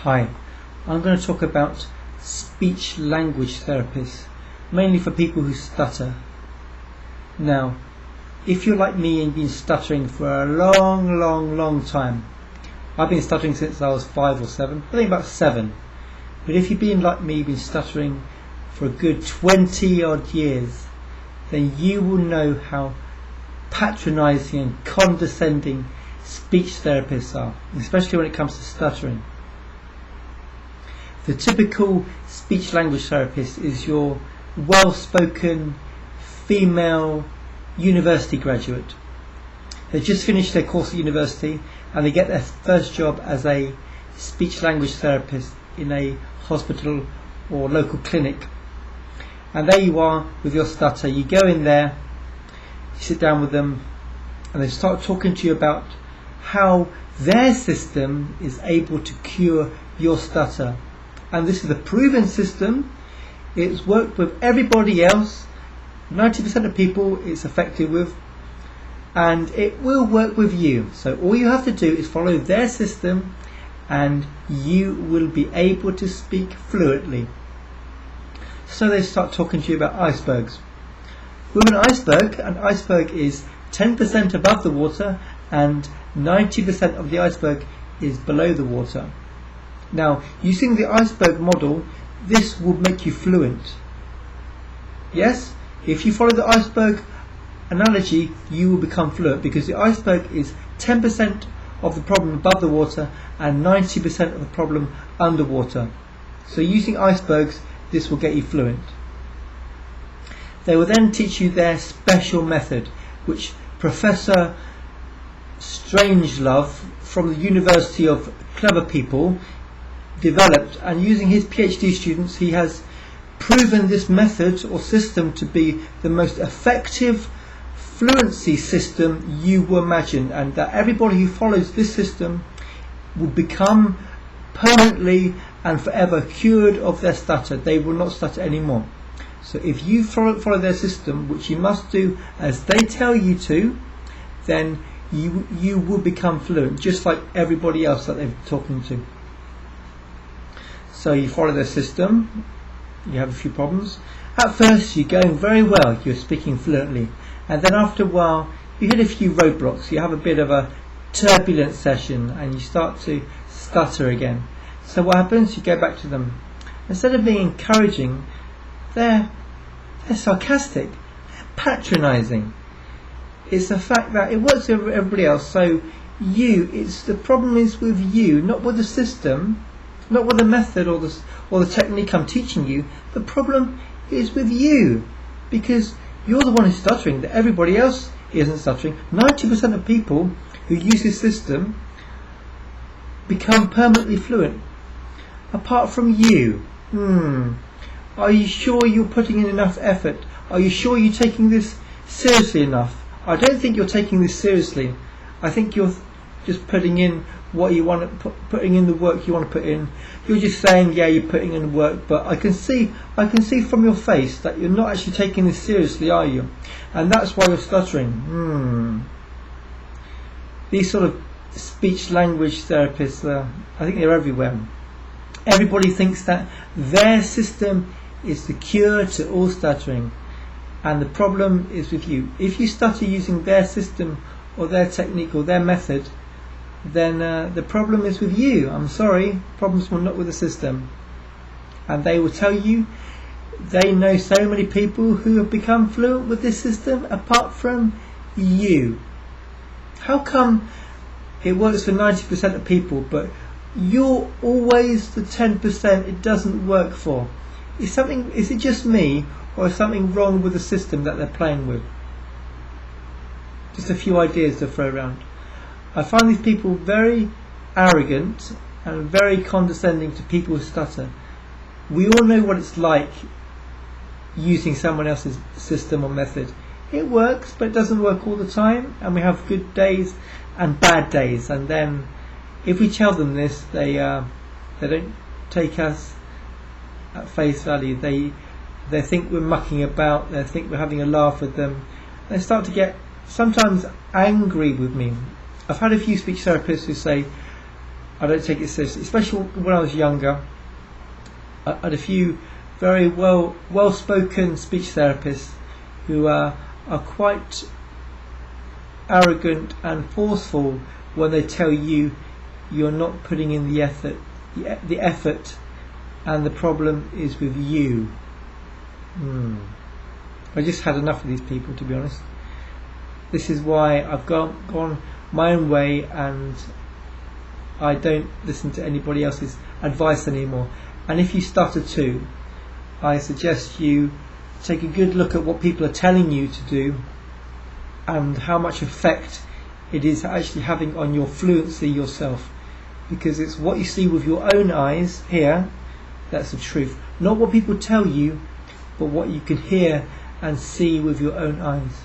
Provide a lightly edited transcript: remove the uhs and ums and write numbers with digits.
Hi, I'm going to talk about speech language therapists, mainly for people who stutter. Now, if you're like me and you've been stuttering for a long time, I've been stuttering since I was 5 or 7, I think about 7. But if you've been like me, you've been stuttering for a good 20 odd years, then you will know how patronizing and condescending speech therapists are, especially when it comes to stuttering. The typical speech language therapist is your well-spoken female university graduate. They just finished their course at university and they get their first job as a speech language therapist in a hospital or local clinic. And there you are with your stutter. You go in there, you sit down with them, and they start talking to you about how their system is able to cure your stutter. And this is a proven system. It's worked with everybody else. 90% of people it's effective with, and it will work with you. So all you have to do is follow their system and you will be able to speak fluently. So they start talking to you about icebergs. With an iceberg is 10% above the water and 90% of the iceberg is below the water. Now, using the iceberg model, this will make you fluent. Yes, if you follow the iceberg analogy, you will become fluent, because the iceberg is 10% of the problem above the water and 90% of the problem underwater. So using icebergs, this will get you fluent. They will then teach you their special method, which Professor Strangelove from the University of Clever People developed, and using his PhD students he has proven this method or system to be the most effective fluency system you will imagine, and that everybody who follows this system will become permanently and forever cured of their stutter. They will not stutter anymore. So if you follow their system, which you must do as they tell you to, then you will become fluent, just like everybody else that they're talking to. So you follow their system, you have a few problems. At first you're going very well, you're speaking fluently, and then after a while you hit a few roadblocks, you have a bit of a turbulent session and you start to stutter again. So what happens? You go back to them. Instead of being encouraging, they're sarcastic, patronizing. It's the fact that it works with everybody else, so the problem is with you, not with the system, not with the method or the technique I'm teaching you. The problem is with you, because you're the one who's stuttering, that everybody else isn't stuttering. 90% of people who use this system become permanently fluent, apart from you. Are you sure you're putting in enough effort? Are you sure you're taking this seriously enough? I don't think you're taking this seriously. I think you're just putting in what you want to putting in the work you want to put in. You're just saying, yeah, you're putting in work, but I can see from your face that you're not actually taking this seriously, are you? And that's why you're stuttering. These sort of speech language therapists, I think they're everywhere. Everybody thinks that their system is the cure to all stuttering, and the problem is with you. If you stutter using their system or their technique or their method, then the problem is with you. I'm sorry, problems will not with the system. And they will tell you they know so many people who have become fluent with this system apart from you. How come it works for 90% of people, but you're always the 10% it doesn't work for? Is it just me, or is something wrong with the system that they're playing with? Just a few ideas to throw around. I find these people very arrogant and very condescending to people who stutter. We all know what it's like using someone else's system or method. It works, but it doesn't work all the time, and we have good days and bad days. And then if we tell them this, they don't take us at face value. They think we're mucking about, they think we're having a laugh with them. They start to get sometimes angry with me. I've had a few speech therapists who say, I don't take it seriously, especially when I was younger. I had a few very well-spoken speech therapists who are quite arrogant and forceful when they tell you you're not putting in the effort, and the problem is with you. I just had enough of these people, to be honest. This is why I've gone my own way, and I don't listen to anybody else's advice anymore. And if you stutter too, I suggest you take a good look at what people are telling you to do and how much effect it is actually having on your fluency yourself, because it's what you see with your own eyes here that's the truth, not what people tell you, but what you can hear and see with your own eyes.